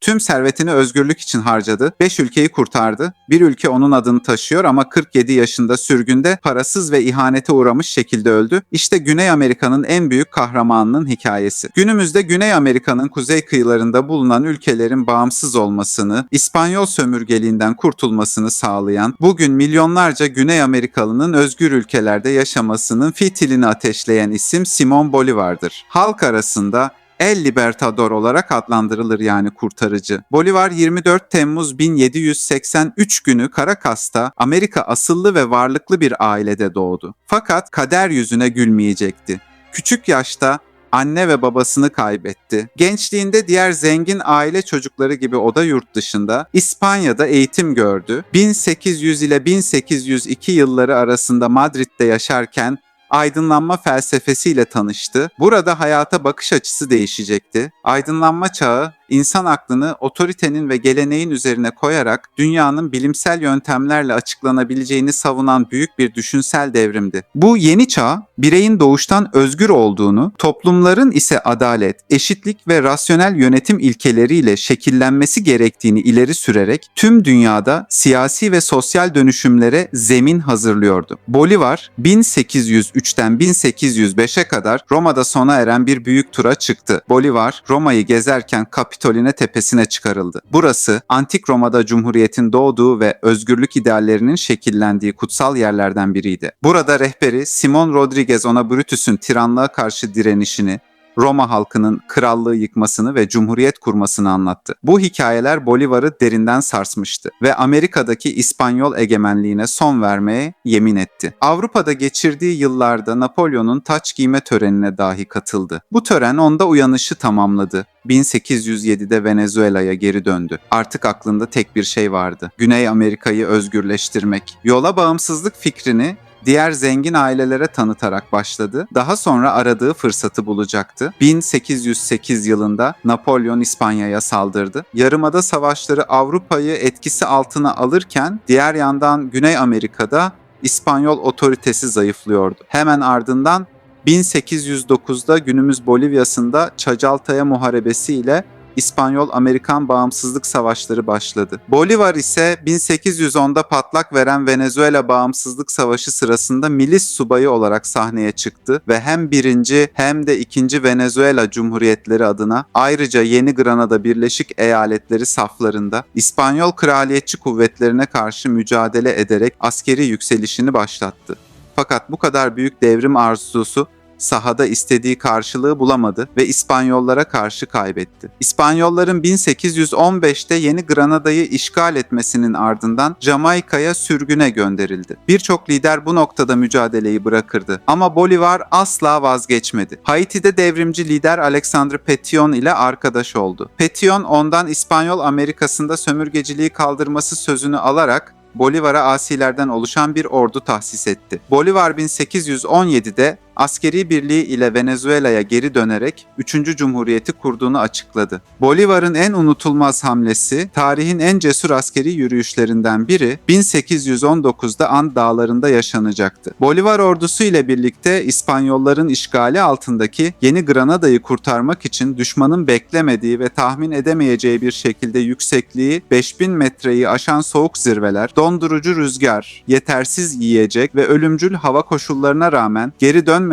Tüm servetini özgürlük için harcadı, 5 ülkeyi kurtardı. Bir ülke onun adını taşıyor ama 47 yaşında sürgünde parasız ve ihanete uğramış şekilde öldü. İşte Güney Amerika'nın en büyük kahramanının hikayesi. Günümüzde Güney Amerika'nın kuzey kıyılarında bulunan ülkelerin bağımsız olmasını, İspanyol sömürgeliğinden kurtulmasını sağlayan, bugün milyonlarca Güney Amerikalının özgür ülkelerde yaşamasının fitilini ateşleyen isim Simón Bolívar'dır. Halk arasında El Libertador olarak adlandırılır, yani kurtarıcı. Bolívar 24 Temmuz 1783 günü Caracas'ta Amerika asıllı ve varlıklı bir ailede doğdu. Fakat kader yüzüne gülmeyecekti. Küçük yaşta anne ve babasını kaybetti. Gençliğinde diğer zengin aile çocukları gibi o da yurt dışında İspanya'da eğitim gördü. 1800 ile 1802 yılları arasında Madrid'de yaşarken aydınlanma felsefesiyle tanıştı. Burada hayata bakış açısı değişecekti. Aydınlanma çağı insan aklını otoritenin ve geleneğin üzerine koyarak dünyanın bilimsel yöntemlerle açıklanabileceğini savunan büyük bir düşünsel devrimdi. Bu yeni çağ, bireyin doğuştan özgür olduğunu, toplumların ise adalet, eşitlik ve rasyonel yönetim ilkeleriyle şekillenmesi gerektiğini ileri sürerek tüm dünyada siyasi ve sosyal dönüşümlere zemin hazırlıyordu. Bolívar 1803'ten 1805'e kadar Roma'da sona eren bir büyük tura çıktı. Bolívar Roma'yı gezerken Kapitoline tepesine çıkarıldı. Burası Antik Roma'da Cumhuriyet'in doğduğu ve özgürlük ideallerinin şekillendiği kutsal yerlerden biriydi. Burada rehberi Simón Rodríguez ona Brutus'un tiranlığa karşı direnişini, Roma halkının krallığı yıkmasını ve cumhuriyet kurmasını anlattı. Bu hikayeler Bolívar'ı derinden sarsmıştı ve Amerika'daki İspanyol egemenliğine son vermeye yemin etti. Avrupa'da geçirdiği yıllarda Napolyon'un taç giyme törenine dahi katıldı. Bu tören onda uyanışı tamamladı. 1807'de Venezuela'ya geri döndü. Artık aklında tek bir şey vardı: Güney Amerika'yı özgürleştirmek. Yola bağımsızlık fikrini diğer zengin ailelere tanıtarak başladı. Daha sonra aradığı fırsatı bulacaktı. 1808 yılında Napolyon İspanya'ya saldırdı. Yarımada savaşları Avrupa'yı etkisi altına alırken diğer yandan Güney Amerika'da İspanyol otoritesi zayıflıyordu. Hemen ardından 1809'da günümüz Bolivya'sında Çacaltaya Muharebesi ile İspanyol-Amerikan bağımsızlık savaşları başladı. Bolívar ise 1810'da patlak veren Venezuela Bağımsızlık Savaşı sırasında milis subayı olarak sahneye çıktı ve hem 1. hem de 2. Venezuela Cumhuriyetleri adına, ayrıca Yeni Granada Birleşik Eyaletleri saflarında İspanyol kraliyetçi kuvvetlerine karşı mücadele ederek askeri yükselişini başlattı. Fakat bu kadar büyük devrim arzusu sahada istediği karşılığı bulamadı ve İspanyollara karşı kaybetti. İspanyolların 1815'te Yeni Granada'yı işgal etmesinin ardından Jamaika'ya sürgüne gönderildi. Birçok lider bu noktada mücadeleyi bırakırdı ama Bolívar asla vazgeçmedi. Haiti'de devrimci lider Alexandre Pétion ile arkadaş oldu. Pétion ondan İspanyol Amerikası'nda sömürgeciliği kaldırması sözünü alarak Bolívar'a asilerden oluşan bir ordu tahsis etti. Bolívar 1817'de askeri birliği ile Venezuela'ya geri dönerek 3. Cumhuriyeti kurduğunu açıkladı. Bolívar'ın en unutulmaz hamlesi, tarihin en cesur askeri yürüyüşlerinden biri 1819'da And Dağları'nda yaşanacaktı. Bolívar ordusu ile birlikte İspanyolların işgali altındaki Yeni Granada'yı kurtarmak için düşmanın beklemediği ve tahmin edemeyeceği bir şekilde yüksekliği 5000 metreyi aşan soğuk zirveler, dondurucu rüzgar, yetersiz yiyecek ve ölümcül hava koşullarına rağmen geri dönmeyerek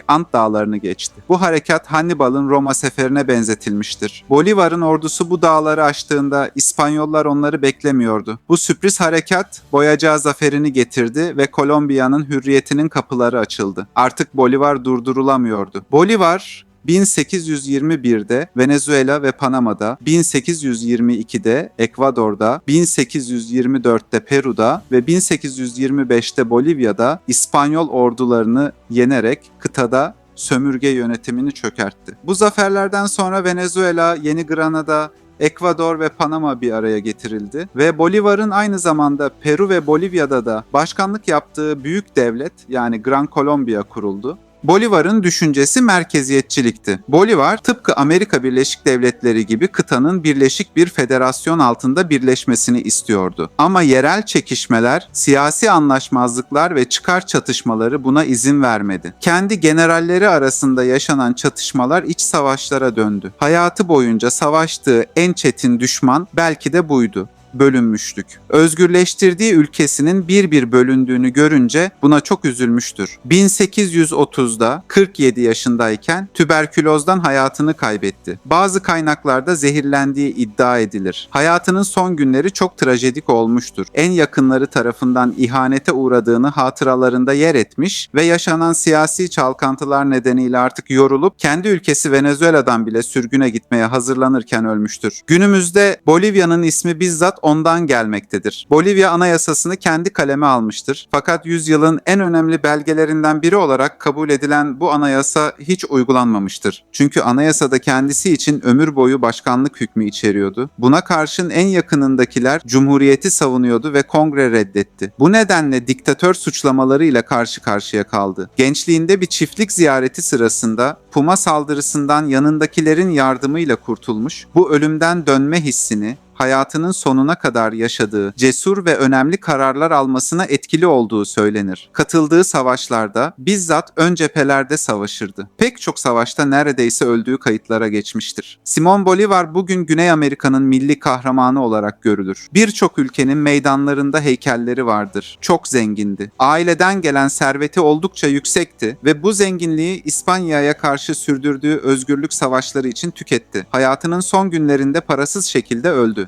Ant Dağları'nı geçti. Bu harekat Hannibal'ın Roma seferine benzetilmiştir. Bolívar'ın ordusu bu dağları aştığında İspanyollar onları beklemiyordu. Bu sürpriz harekat Boyacağı zaferini getirdi ve Kolombiya'nın hürriyetinin kapıları açıldı. Artık Bolívar durdurulamıyordu. Bolívar 1821'de Venezuela ve Panama'da, 1822'de Ekvador'da, 1824'te Peru'da ve 1825'te Bolivya'da İspanyol ordularını yenerek kıtada sömürge yönetimini çökertti. Bu zaferlerden sonra Venezuela, Yeni Granada, Ekvador ve Panama bir araya getirildi ve Bolívar'ın aynı zamanda Peru ve Bolivya'da da başkanlık yaptığı büyük devlet, yani Gran Colombia kuruldu. Bolivar'ın düşüncesi merkeziyetçilikti. Bolivar tıpkı Amerika Birleşik Devletleri gibi kıtanın birleşik bir federasyon altında birleşmesini istiyordu. Ama yerel çekişmeler, siyasi anlaşmazlıklar ve çıkar çatışmaları buna izin vermedi. Kendi generalleri arasında yaşanan çatışmalar iç savaşlara döndü. Hayatı boyunca savaştığı en çetin düşman belki de buydu: bölünmüşlük. Özgürleştirdiği ülkesinin bir bir bölündüğünü görünce buna çok üzülmüştür. 1830'da 47 yaşındayken tüberkülozdan hayatını kaybetti. Bazı kaynaklarda zehirlendiği iddia edilir. Hayatının son günleri çok trajedik olmuştur. En yakınları tarafından ihanete uğradığını hatıralarında yer etmiş ve yaşanan siyasi çalkantılar nedeniyle artık yorulup kendi ülkesi Venezuela'dan bile sürgüne gitmeye hazırlanırken ölmüştür. Günümüzde Bolivya'nın ismi bizzat ondan gelmektedir. Bolivya anayasasını kendi kaleme almıştır. Fakat yüzyılın en önemli belgelerinden biri olarak kabul edilen bu anayasa hiç uygulanmamıştır. Çünkü anayasada kendisi için ömür boyu başkanlık hükmü içeriyordu. Buna karşın en yakınındakiler cumhuriyeti savunuyordu ve kongre reddetti. Bu nedenle diktatör suçlamalarıyla karşı karşıya kaldı. Gençliğinde bir çiftlik ziyareti sırasında Puma saldırısından yanındakilerin yardımıyla kurtulmuş, bu ölümden dönme hissini hayatının sonuna kadar yaşadığı, cesur ve önemli kararlar almasına etkili olduğu söylenir. Katıldığı savaşlarda bizzat ön cephelerde savaşırdı. Pek çok savaşta neredeyse öldüğü kayıtlara geçmiştir. Simón Bolívar bugün Güney Amerika'nın milli kahramanı olarak görülür. Birçok ülkenin meydanlarında heykelleri vardır. Çok zengindi. Aileden gelen serveti oldukça yüksekti ve bu zenginliği İspanya'ya karşı sürdürdüğü özgürlük savaşları için tüketti. Hayatının son günlerinde parasız şekilde öldü.